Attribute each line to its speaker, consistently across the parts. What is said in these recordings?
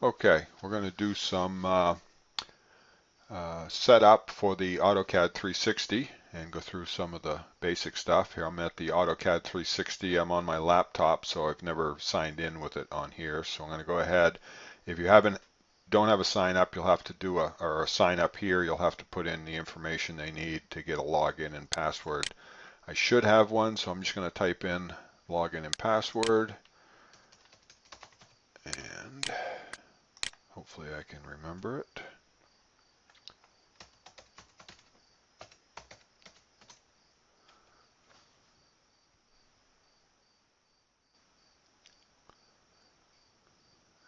Speaker 1: Okay, we're going to do some setup for the Autocad 360 and go through some of the basic stuff. Here I'm at the Autocad 360. I'm on my laptop, so I've never signed in with it on here. So I'm going to go ahead. If you don't have a sign up, you'll have to do a sign up here. You'll have to put in the information they need to get a login and password. I should have one, so I'm just going to type in login and password, and hopefully I can remember it.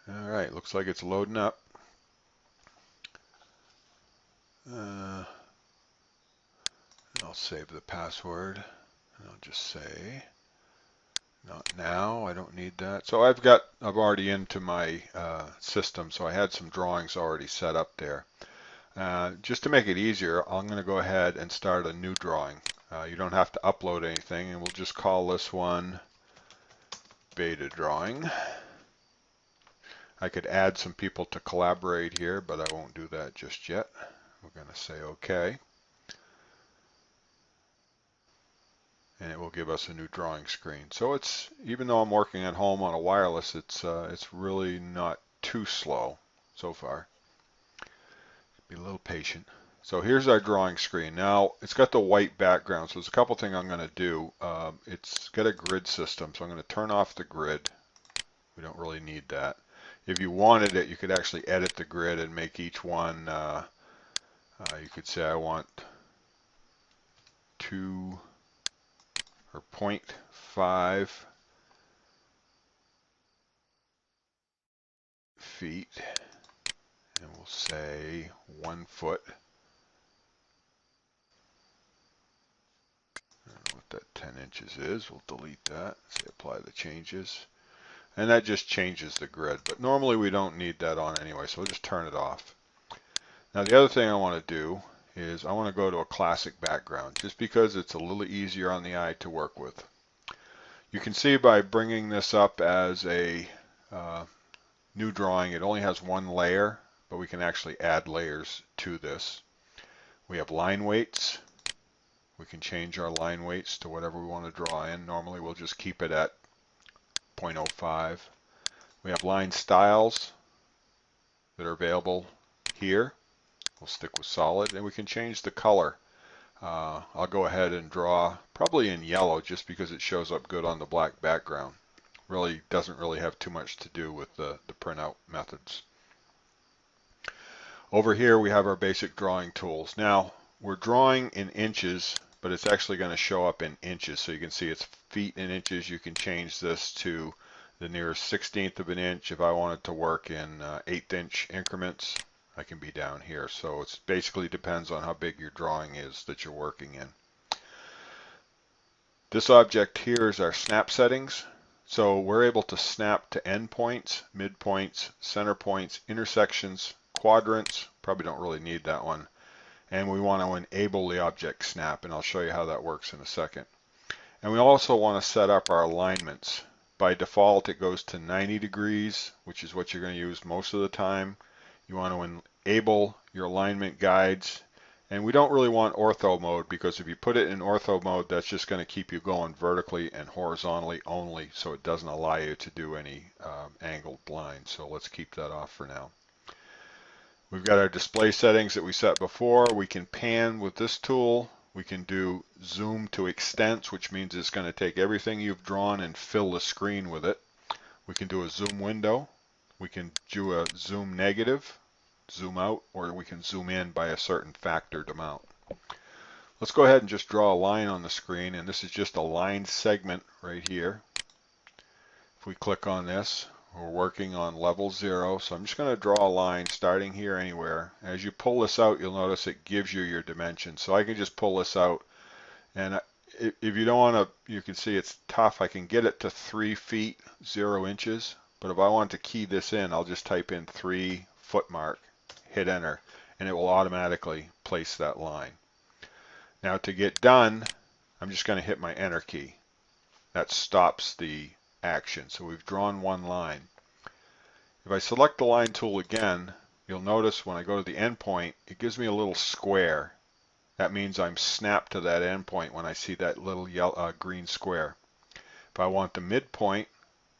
Speaker 1: All right, looks like it's loading up. I'll save the password, and I'll just say, not now, I don't need that. So I've already into my system, so I had some drawings already set up there. Just to make it easier, I'm going to go ahead and start a new drawing. You don't have to upload anything, and we'll just call this one beta drawing. I could add some people to collaborate here, but I won't do that just yet. We're going to say OK. And it will give us a new drawing screen. So it's, even though I'm working at home on a wireless, it's really not too slow so far. Be a little patient. So here's our drawing screen. Now it's got the white background, so there's a couple things I'm going to do. It's got a grid system, so I'm going to turn off the grid. We don't really need that. If you wanted it, you could actually edit the grid and make each one, you could say I want 2 or 0.5 feet, and we'll say 1 foot. I don't know what that 10 inches is. We'll delete that. Say apply the changes. And that just changes the grid. But normally we don't need that on anyway, so we'll just turn it off. Now the other thing I want to do is I want to go to a classic background, just because it's a little easier on the eye to work with. You can see by bringing this up as a new drawing, it only has one layer, but we can actually add layers to this. We have line weights. We can change our line weights to whatever we want to draw in. Normally we'll just keep it at 0.05. We have line styles that are available here. We'll stick with solid, and we can change the color. I'll go ahead and draw probably in yellow just because it shows up good on the black background. Really doesn't really have too much to do with the printout methods. Over here we have our basic drawing tools. Now we're drawing in inches, but it's actually going to show up in inches. So you can see it's feet in inches. You can change this to the nearest 1/16 of an inch. If I wanted to work in 1/8 inch increments, I can be down here. So it basically depends on how big your drawing is that you're working in. This object here is our snap settings. So we're able to snap to endpoints, midpoints, center points, intersections, quadrants. Probably don't really need that one. And we want to enable the object snap, and I'll show you how that works in a second. And we also want to set up our alignments. By default, it goes to 90 degrees, which is what you're going to use most of the time. You want to enable your alignment guides. And we don't really want ortho mode, because if you put it in ortho mode, that's just going to keep you going vertically and horizontally only, so it doesn't allow you to do any angled lines. So let's keep that off for now. We've got our display settings that we set before. We can pan with this tool. We can do zoom to extents, which means it's going to take everything you've drawn and fill the screen with it. We can do a zoom window. We can do a zoom negative, zoom out, or we can zoom in by a certain factored amount. Let's go ahead and just draw a line on the screen, and this is just a line segment right here. If we click on this, we're working on level 0, so I'm just going to draw a line starting here anywhere. As you pull this out, you'll notice it gives you your dimensions. So I can just pull this out, and if you don't want to, you can see it's tough. I can get it to 3 feet 0 inches, but if I want to key this in, I'll just type in 3 foot mark, hit enter, and it will automatically place that line. Now to get done, I'm just going to hit my enter key. That stops the action. So we've drawn one line. If I select the line tool again, you'll notice when I go to the endpoint, it gives me a little square. That means I'm snapped to that endpoint when I see that little yellow, green square. If I want the midpoint,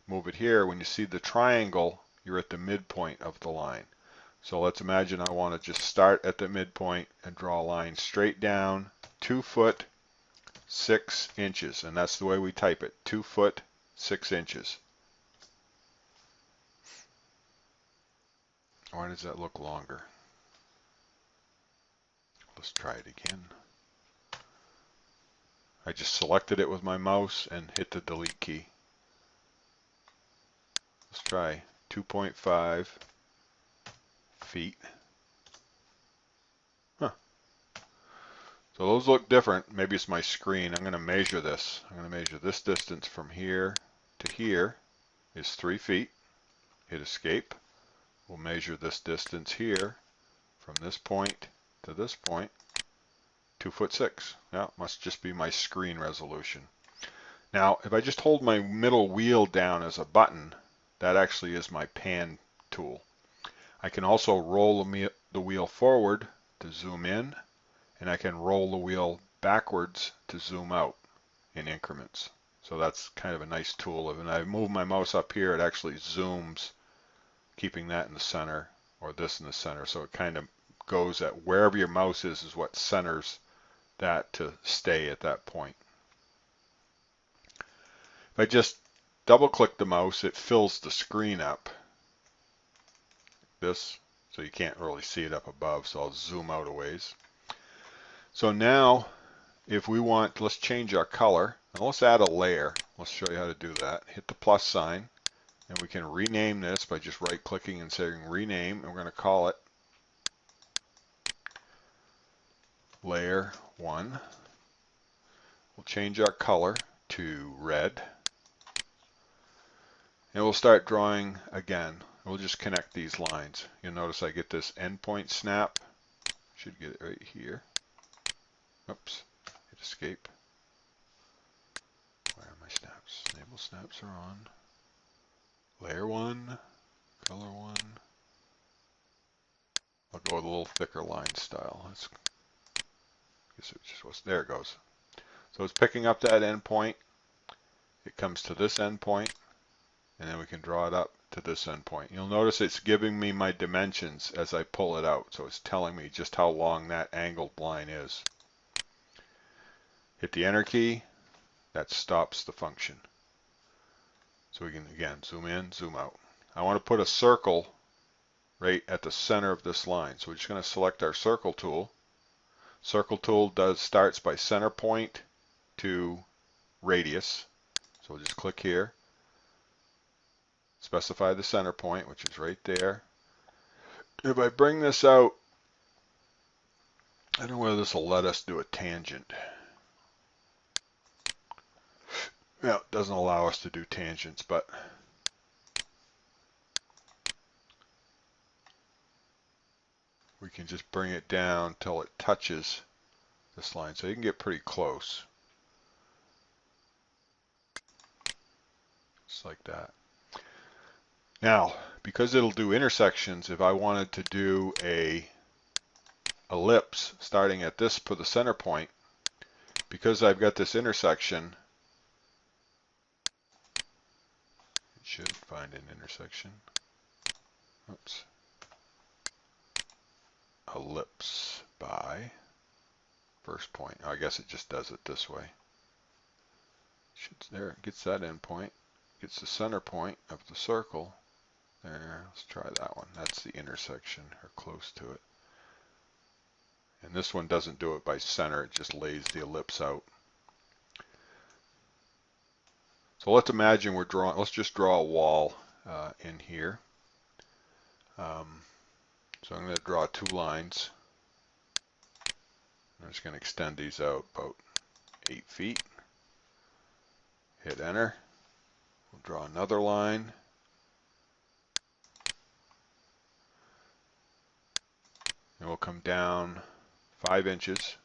Speaker 1: move it here. When you see the triangle, you're at the midpoint of the line. So let's imagine I want to just start at the midpoint and draw a line straight down, 2 foot, 6 inches. And that's the way we type it, 2 foot, 6 inches. Why does that look longer? Let's try it again. I just selected it with my mouse and hit the delete key. Let's try 2.5 feet. Huh. So those look different. Maybe it's my screen. I'm going to measure this. I'm going to measure this distance from here to here is 3 feet. Hit escape. We'll measure this distance here from this point to this point, 2 foot 6. Now, it must just be my screen resolution. Now, if I just hold my middle wheel down as a button, that actually is my pan tool. I can also roll the wheel forward to zoom in, and I can roll the wheel backwards to zoom out in increments. So that's kind of a nice tool. When I move my mouse up here, it actually zooms, keeping that in the center, or this in the center. So it kind of goes at wherever your mouse is what centers that to stay at that point. If I just double click the mouse, it fills the screen up. This, so you can't really see it up above, so I'll zoom out a ways. So now, if we want, let's change our color, and let's add a layer. Let's show you how to do that. Hit the plus sign, and we can rename this by just right-clicking and saying rename, and we're going to call it Layer 1. We'll change our color to red, and we'll start drawing again. We'll just connect these lines. You'll notice I get this endpoint snap. Should get it right here. Oops, hit escape. Where are my snaps? Enable snaps are on. Layer 1, color 1. I'll go with a little thicker line style. Guess it just was, there it goes. So it's picking up that endpoint. It comes to this endpoint, and then we can draw it up to this endpoint. You'll notice it's giving me my dimensions as I pull it out. So it's telling me just how long that angled line is. Hit the enter key. That stops the function. So we can, again, zoom in, zoom out. I want to put a circle right at the center of this line. So we're just going to select our circle tool. Circle tool starts by center point to radius. So we'll just click here. Specify the center point, which is right there. If I bring this out, I don't know whether this will let us do a tangent. No, it doesn't allow us to do tangents, but we can just bring it down till it touches this line. So you can get pretty close. Just like that. Now, because it'll do intersections, if I wanted to do a ellipse starting at this for the center point, because I've got this intersection, it should find an intersection. Oops. Ellipse by first point. Oh, I guess it just does it this way. There, it gets that end point, gets the center point of the circle. There, let's try that one. That's the intersection, or close to it. And this one doesn't do it by center, it just lays the ellipse out. So let's imagine we're drawing, let's just draw a wall in here. So I'm going to draw 2 lines. I'm just going to extend these out about 8 feet. Hit enter. We'll draw another line. And we'll come down 5 inches.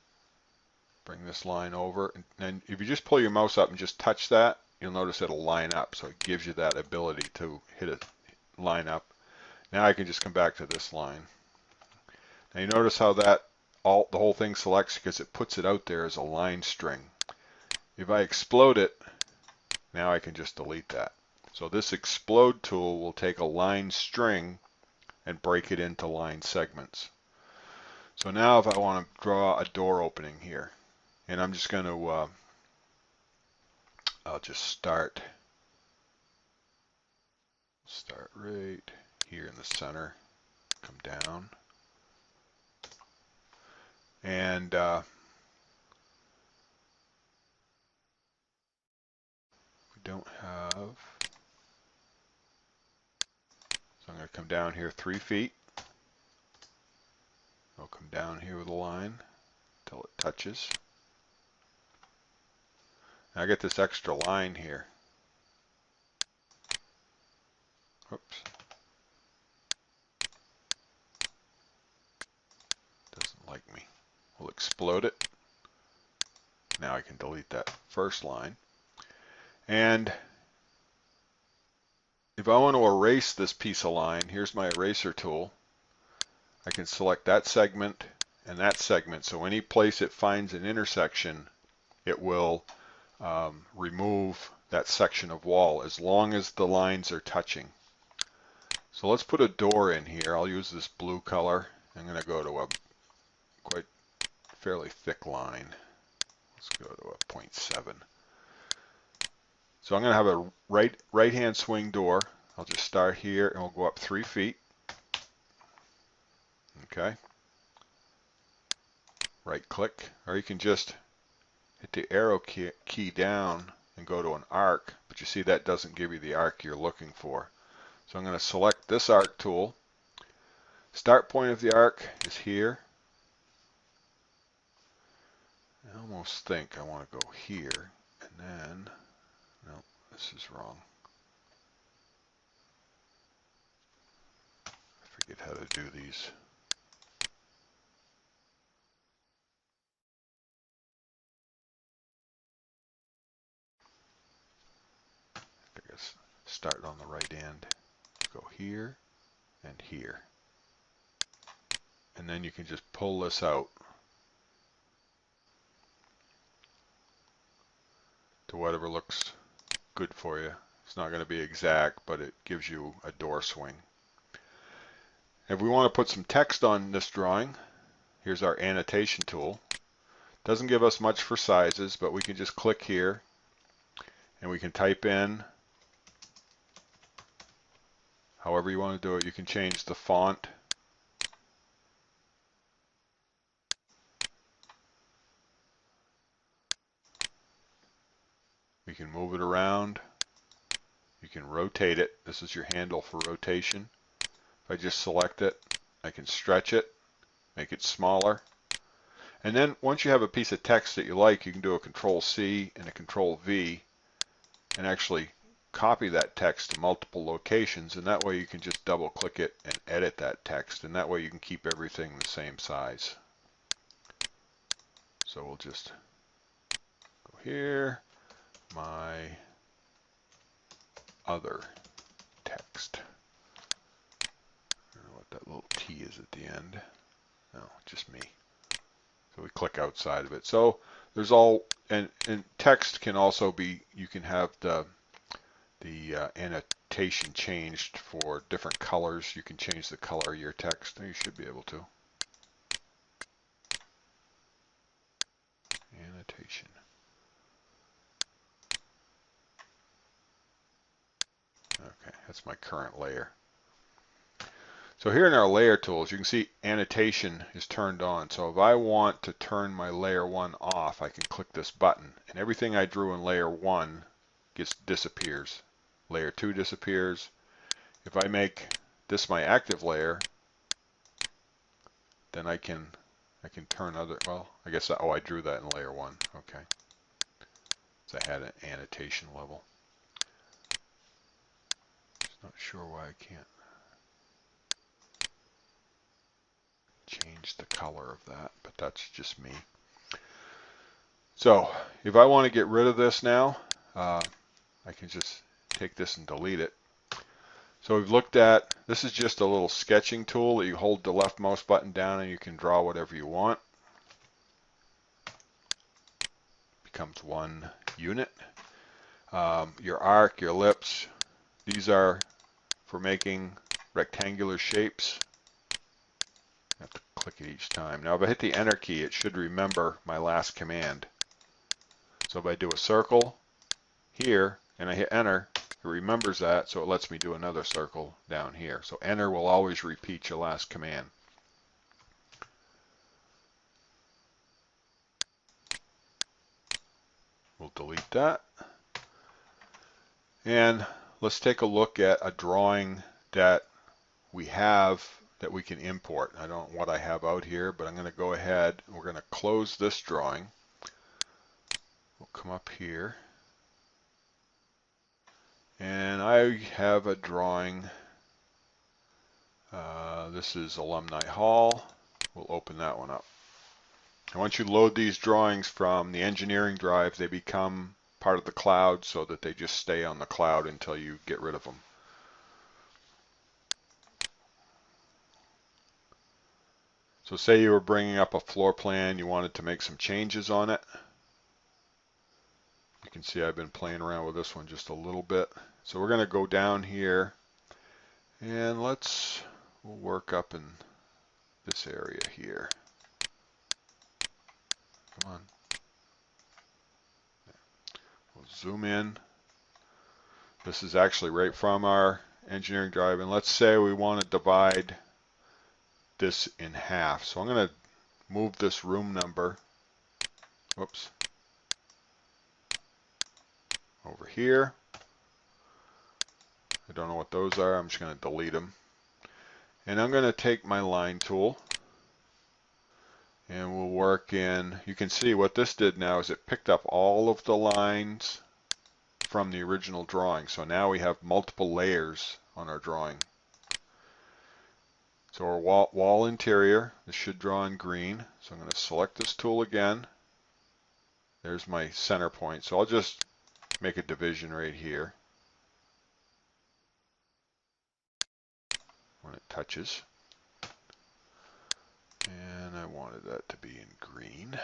Speaker 1: Bring this line over. And if you just pull your mouse up and just touch that, you'll notice it'll line up. So it gives you that ability to hit it, line up. Now I can just come back to this line. Now you notice how that the whole thing selects because it puts it out there as a line string. If I explode it, now I can just delete that. So this explode tool will take a line string and break it into line segments. So now if I want to draw a door opening here, and I'm just going to, I'll just start right here in the center, come down, and we don't have, so I'm going to come down here 3 feet. I'll come down here with a line until it touches. Now I get this extra line here. Oops. Doesn't like me. We'll explode it. Now I can delete that first line. And if I want to erase this piece of line, here's my eraser tool. I can select that segment and that segment. So any place it finds an intersection, it will remove that section of wall as long as the lines are touching. So let's put a door in here. I'll use this blue color. I'm going to go to a quite fairly thick line. Let's go to a 0.7. So I'm going to have a right-hand swing door. I'll just start here and we'll go up 3 feet. Okay. Right click, or you can just hit the arrow key down and go to an arc, but you see that doesn't give you the arc you're looking for. So I'm going to select this arc tool. Start point of the arc is here. I almost think I want to go here, and then, no, this is wrong. I forget how to do these. I guess start on the right end. Go here and here. And then you can just pull this out to whatever looks good for you. It's not going to be exact, but it gives you a door swing. If we want to put some text on this drawing, here's our annotation tool. Doesn't give us much for sizes, but we can just click here and we can type in however you want to do it. You can change the font. You can move it around. You can rotate it. This is your handle for rotation. If I just select it, I can stretch it, make it smaller. And then once you have a piece of text that you like, you can do a Control-C and a Control-V and actually copy that text to multiple locations, and that way you can just double click it and edit that text, and that way you can keep everything the same size. So we'll just go here, my other text. I don't know what that little T is at the end. No, just me. So we click outside of it. So there's all, and text can also be, you can have the annotation changed for different colors. You can change the color of your text. You should be able to. Annotation. Okay, that's my current layer. So here in our layer tools, you can see annotation is turned on. So if I want to turn my layer 1 off, I can click this button, and everything I drew in layer 1 disappears. Layer 2 disappears. If I make this my active layer, then I can turn other, well, I guess, oh, I drew that in layer 1. Okay. So I had an annotation level. Just not sure why I can't change the color of that, but that's just me. So if I want to get rid of this now, I can just take this and delete it. So we've looked at, this is just a little sketching tool that you hold the left mouse button down and you can draw whatever you want. Becomes one unit. Your arc, your ellipse, these are for making rectangular shapes. I have to click it each time. Now if I hit the enter key, it should remember my last command. So if I do a circle here and I hit enter, it remembers that, so it lets me do another circle down here. So enter will always repeat your last command. We'll delete that. And let's take a look at a drawing that we have that we can import. I don't know what I have out here, but I'm going to go ahead and we're going to close this drawing. We'll come up here. And I have a drawing. This is Alumni Hall. We'll open that one up. And once you load these drawings from the engineering drive, they become part of the cloud so that they just stay on the cloud until you get rid of them. So say you were bringing up a floor plan, you wanted to make some changes on it. You can see I've been playing around with this one just a little bit. So we're going to go down here and we'll work up in this area here. Come on. We'll zoom in. This is actually right from our engineering drive. And let's say we want to divide this in half. So I'm going to move this room number, whoops, over here. I don't know what those are. I'm just going to delete them. And I'm going to take my line tool and we'll work in, you can see what this did now is it picked up all of the lines from the original drawing. So now we have multiple layers on our drawing. So our wall interior, this should draw in green. So I'm going to select this tool again. There's my center point. So I'll just make a division right here when it touches. And I wanted that to be in green.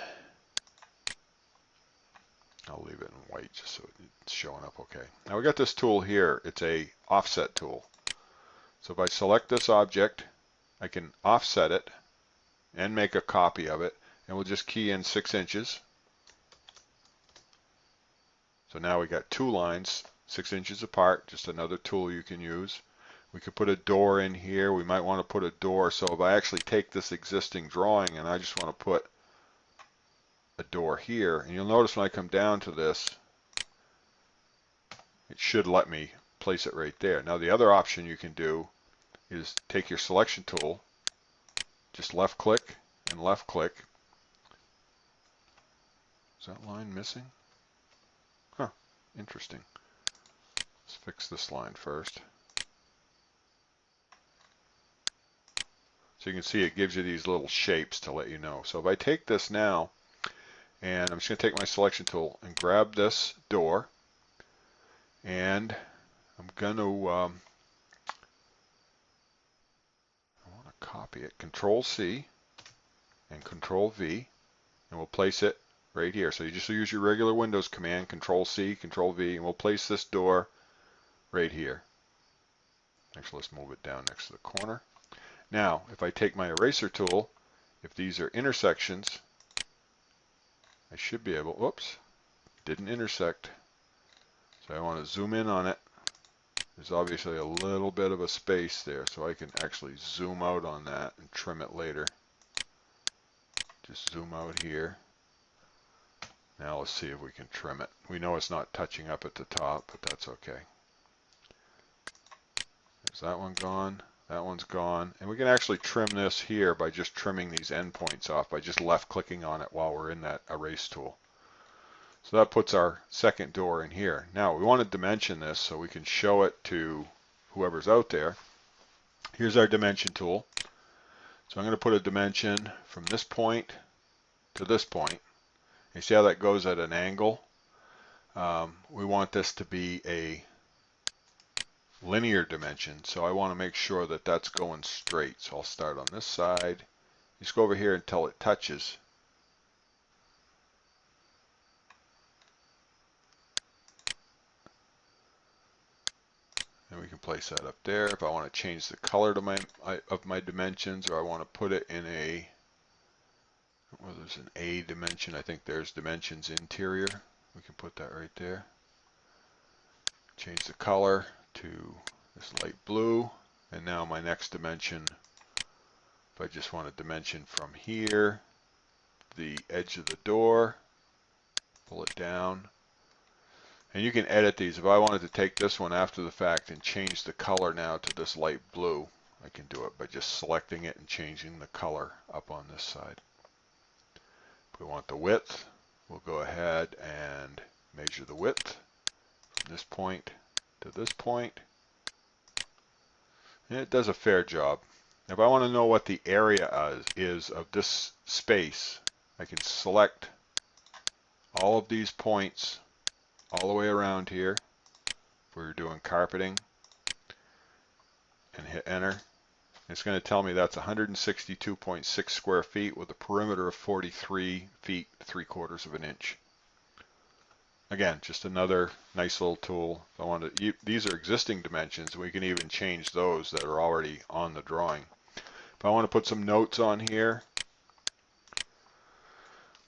Speaker 1: I'll leave it in white just so it's showing up okay. Now we got this tool here. It's a offset tool. So if I select this object, I can offset it and make a copy of it. And we'll just key in 6 inches. So now we got two lines 6 inches apart, just another tool you can use. We could put a door in here. We might want to put a door. So if I actually take this existing drawing and I just want to put a door here, and you'll notice when I come down to this, it should let me place it right there. Now the other option you can do is take your selection tool, just left click and left click. Is that line missing? Huh, interesting. Let's fix this line first. So you can see it gives you these little shapes to let you know. So if I take this now, and I'm just going to take my selection tool and grab this door, and I'm going to, I want to copy it, Control C and Control V, and we'll place it right here. So you just use your regular Windows command, Control C, Control V, and we'll place this door right here. Actually, let's move it down next to the corner. Now, if I take my eraser tool, if these are intersections, I should be able, whoops, didn't intersect. So I want to zoom in on it. There's obviously a little bit of a space there, so I can actually zoom out on that and trim it later. Just zoom out here. Now let's see if we can trim it. We know it's not touching up at the top, but that's okay. There's that one gone. That one's gone. And we can actually trim this here by just trimming these endpoints off by just left clicking on it while we're in that erase tool. So that puts our second door in here. Now we want to dimension this so we can show it to whoever's out there. Here's our dimension tool. So I'm going to put a dimension from this point to this point. You see how that goes at an angle? We want this to be a linear dimension, so I want to make sure that that's going straight. So I'll start on this side. Just go over here until it touches. And we can place that up there. If I want to change the color to my dimensions, or I want to put it in a, well, there's an A dimension. I think there's dimensions interior. We can put that right there. Change the color to this light blue. And now my next dimension, if I just want a dimension from here, the edge of the door, pull it down. And you can edit these. If I wanted to take this one after the fact and change the color now to this light blue, I can do it by just selecting it and changing the color up on this side. If we want the width, we'll go ahead and measure the width from this point to this point. And it does a fair job. If I want to know what the area is of this space, I can select all of these points all the way around here. If we were doing carpeting, and hit enter. It's going to tell me that's 162.6 square feet with a perimeter of 43 feet 3/4 of an inch. Again, just another nice little tool. If I want to, these are existing dimensions. We can even change those that are already on the drawing. If I want to put some notes on here,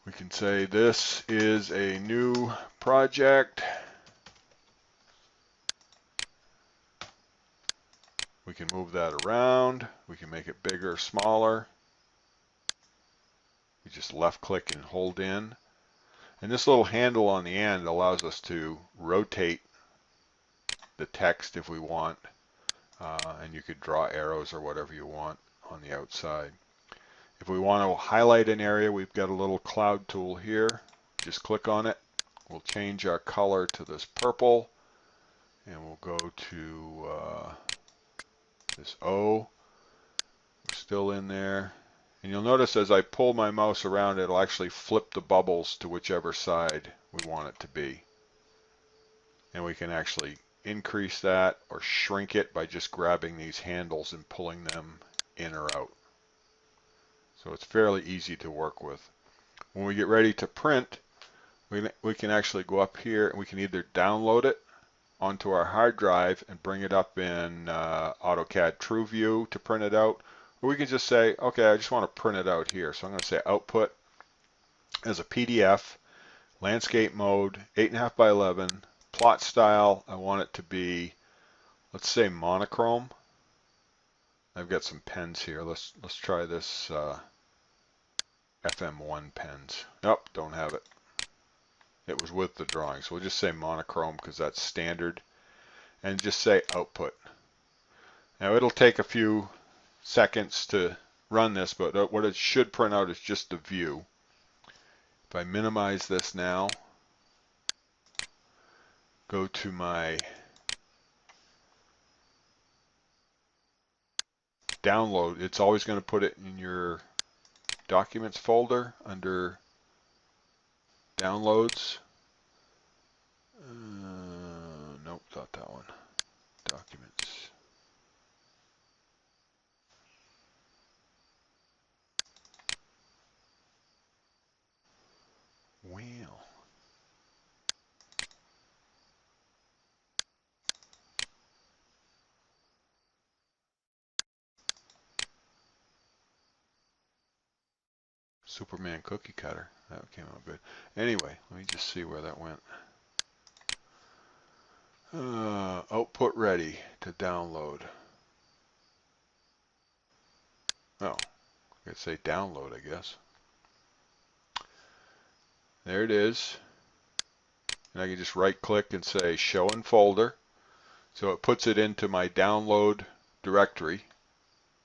Speaker 1: we can say this is a new project. We can move that around. We can make it bigger, smaller. We just left click and hold in. And this little handle on the end allows us to rotate the text if we want. And you could draw arrows or whatever you want on the outside. If we want to highlight an area, we've got a little cloud tool here. Just click on it. We'll change our color to this purple. And we'll go to this O. We're still in there. And you'll notice as I pull my mouse around, it'll actually flip the bubbles to whichever side we want it to be. And we can actually increase that or shrink it by just grabbing these handles and pulling them in or out. So it's fairly easy to work with. When we get ready to print, we can actually go up here and we can either download it onto our hard drive and bring it up in Autocad Trueview to print it out. Or we can just say, okay, I just want to print it out here. So I'm going to say output as a PDF, landscape mode, 8.5 by 11, plot style, I want it to be, let's say monochrome. I've got some pens here. Let's try this FM1 pens. Nope, don't have it. It was with the drawing. So we'll just say monochrome because that's standard. And just say output. Now it'll take a few seconds to run this, but what it should print out is just the view. If I minimize this now, go to my download, it's always going to put it in your documents folder under downloads. Nope, not that one. Documents. Well. Superman cookie cutter. That came out good. Anyway, let me just see where that went. Output ready to download. Oh, I could say download, I guess. There it is. And I can just right click and say show in folder. So it puts it into my download directory,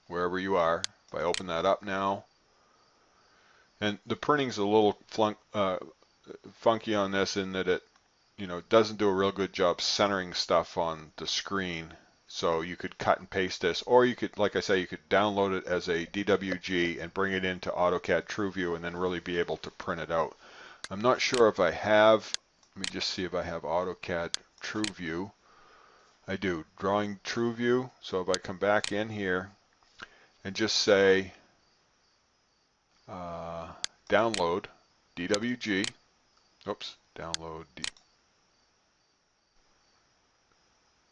Speaker 1: wherever you are. If I open that up now, and the printing's a little funky on this in that it, doesn't do a real good job centering stuff on the screen. So you could cut and paste this, or you could, like I say, you could download it as a DWG and bring it into Autocad Trueview and then really be able to print it out. I'm not sure if I have, let me just see if I have Autocad Trueview. I do Dwg Trueview. So if I come back in here and just say download DWG, oops, download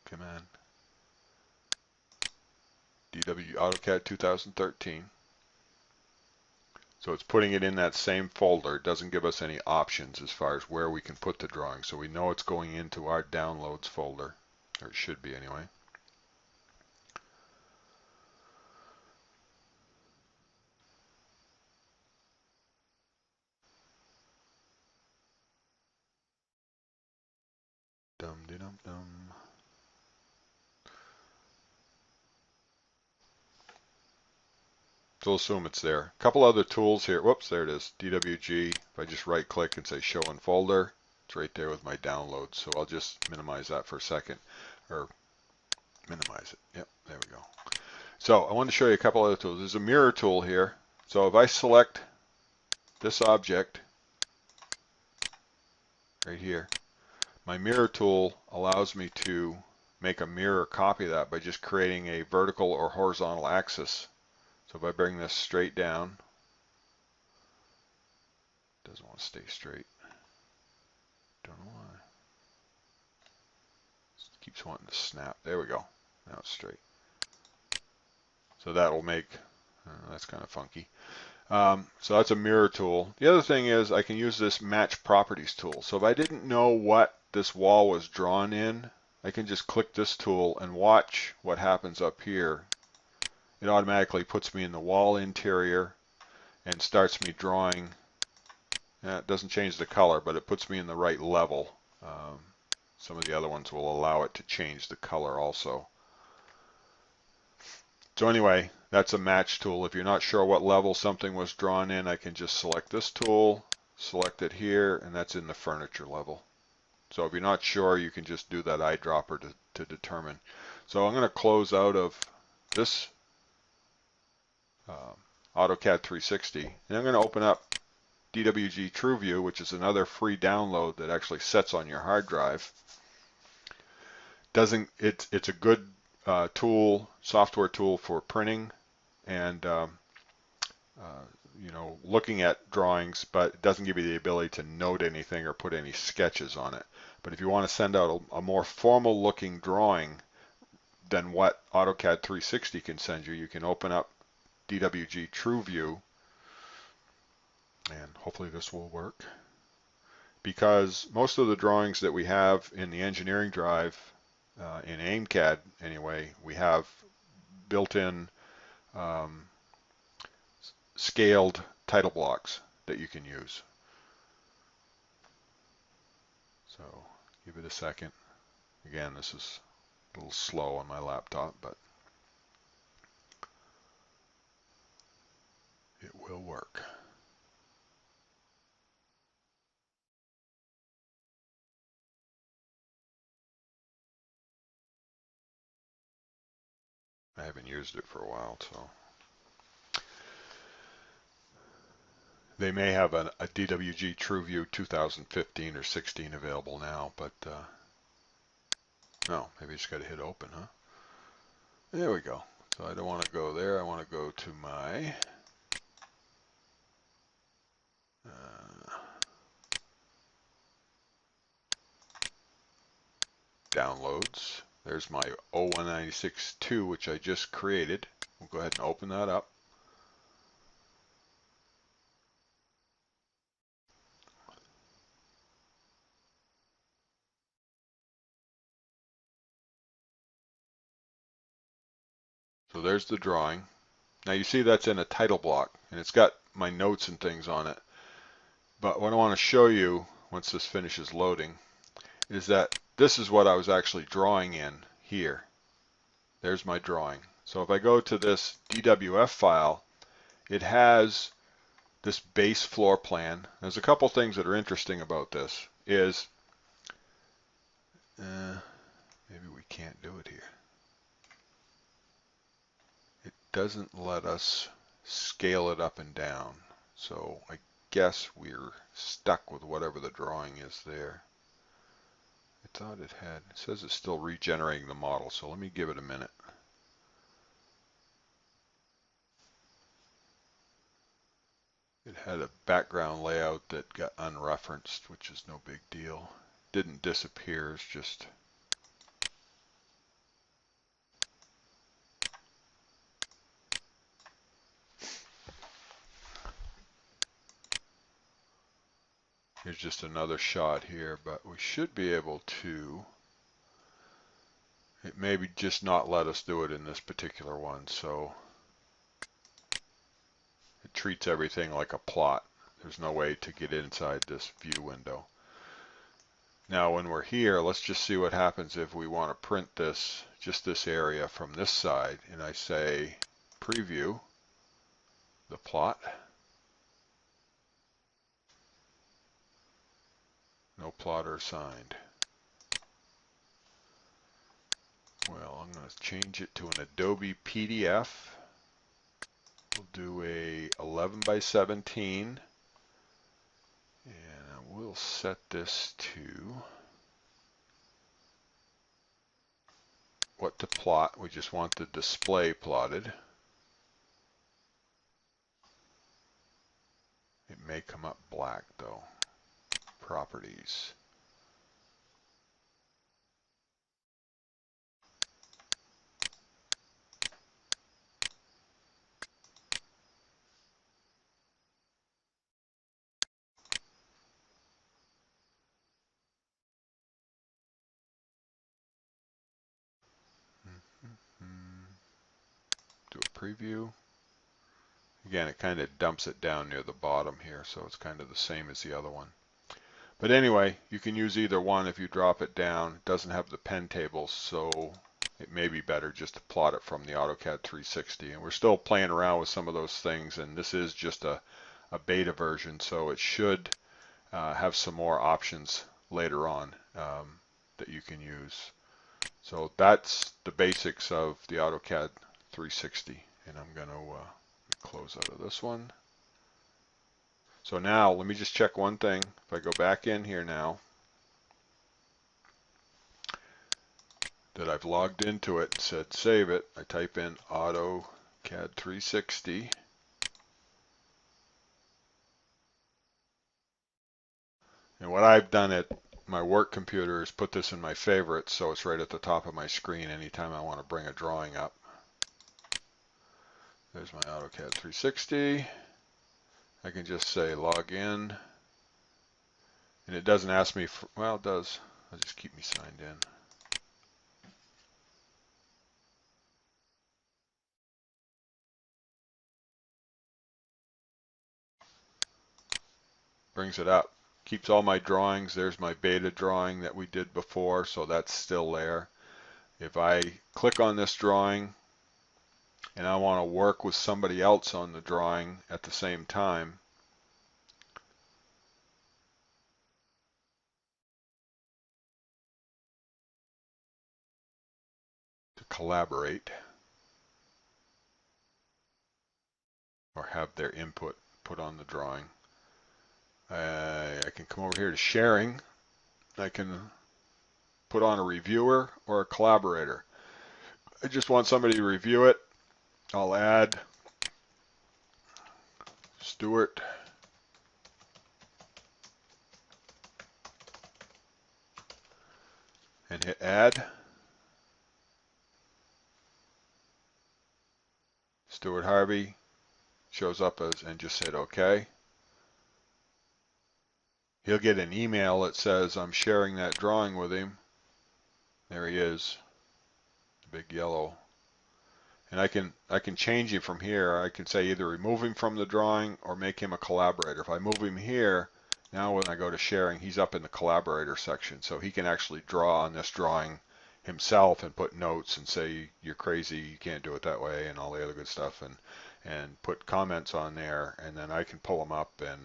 Speaker 1: command DW AutoCAD 2013. So it's putting it in that same folder. It doesn't give us any options as far as where we can put the drawing. So we know it's going into our downloads folder, or it should be anyway. Dum-de-dum-dum. So we'll assume it's there. A couple other tools here. Whoops, there it is. DWG. If I just right click and say show in folder, it's right there with my downloads. So I'll just minimize that for a second, or minimize it. Yep, there we go. So I want to show you a couple other tools. There's a mirror tool here. So if I select this object right here, my mirror tool allows me to make a mirror copy of that by just creating a vertical or horizontal axis. So if I bring this straight down, it doesn't want to stay straight. Don't know why. It keeps wanting to snap. There we go. Now it's straight. So that'll make, that's kind of funky. So that's a mirror tool. The other thing is I can use this match properties tool. So if I didn't know what this wall was drawn in, I can just click this tool and watch what happens up here. It automatically puts me in the wall interior and starts me drawing. It doesn't change the color, but it puts me in the right level. Some of the other ones will allow it to change the color also. So anyway, that's a match tool. If you're not sure what level something was drawn in, I can just select this tool, select it here, and that's in the furniture level. So if you're not sure, you can just do that eyedropper to determine. So I'm going to close out of this AutoCAD 360, and I'm going to open up Dwg Trueview, which is another free download that actually sets on your hard drive. It's a good tool, software tool for printing and looking at drawings, but it doesn't give you the ability to note anything or put any sketches on it. But if you want to send out a more formal looking drawing than what AutoCAD 360 can send you, you can open up Dwg Trueview, and hopefully this will work. Because most of the drawings that we have in the engineering drive, in AIMCAD anyway, we have built-in scaled title blocks that you can use. So give it a second. Again, this is a little slow on my laptop, but it will work. I haven't used it for a while, so. They may have a Dwg Trueview 2015 or 16 available now, but no, maybe you just got to hit open, huh? There we go. So I don't want to go there. I want to go to my downloads. There's my 0196.2, which I just created. We'll go ahead and open that up. So there's the drawing. Now you see that's in a title block, and it's got my notes and things on it. But what I want to show you, once this finishes loading, is that this is what I was actually drawing in here. There's my drawing. So if I go to this DWF file, it has this base floor plan. There's a couple things that are interesting about this. Is maybe we can't do it here. It doesn't let us scale it up and down. So I guess we're stuck with whatever the drawing is there. I thought it had, it says it's still regenerating the model, so let me give it a minute. It had a background layout that got unreferenced, which is no big deal. Didn't disappear, it's just here's just another shot here, but we should be able to, it may be just not let us do it in this particular one, so it treats everything like a plot. There's no way to get inside this view window. Now when we're here, let's just see what happens if we want to print this, just this area from this side, and I say preview the plot. No plotter assigned. Well, I'm going to change it to an Adobe PDF. We'll do a 11 by 17, and we'll set this to what to plot. We just want the display plotted. It may come up black though. Properties. Do a preview. Again, it kind of dumps it down near the bottom here, so it's kind of the same as the other one. But anyway, you can use either one if you drop it down. It doesn't have the pen tables, so it may be better just to plot it from the Autocad 360. And we're still playing around with some of those things, and this is just a beta version, so it should have some more options later on that you can use. So that's the basics of the Autocad 360, and I'm going to close out of this one. So now let me just check one thing. If I go back in here now, that I've logged into it and said save it, I type in AutoCAD 360. And what I've done at my work computer is put this in my favorites, so it's right at the top of my screen anytime I want to bring a drawing up. There's my AutoCAD 360. I can just say log in, and it doesn't ask me for, well, it does. I'll just keep me signed in. Brings it up, keeps all my drawings. There's my beta drawing that we did before, so that's still there. If I click on this drawing and I want to work with somebody else on the drawing at the same time, to collaborate or have their input put on the drawing, I can come over here to sharing. I can put on a reviewer or a collaborator. I just want somebody to review it. I'll add Stuart and hit add. Stuart Harvey shows up as, and just hit OK. He'll get an email that says I'm sharing that drawing with him. There he is, big yellow. And I can change him from here. I can say either remove him from the drawing or make him a collaborator. If I move him here, now when I go to sharing, he's up in the collaborator section, so he can actually draw on this drawing himself and put notes and say you're crazy, you can't do it that way, and all the other good stuff, and put comments on there, and then I can pull him up and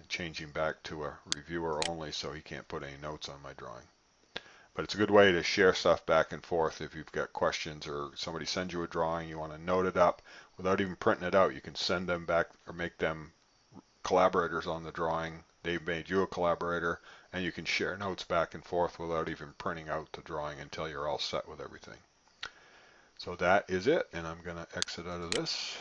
Speaker 1: change him back to a reviewer only, so he can't put any notes on my drawing. But it's a good way to share stuff back and forth. If you've got questions or somebody sends you a drawing, you want to note it up without even printing it out, you can send them back or make them collaborators on the drawing they've made you a collaborator, and you can share notes back and forth without even printing out the drawing until you're all set with everything. So that is it, and I'm going to exit out of this.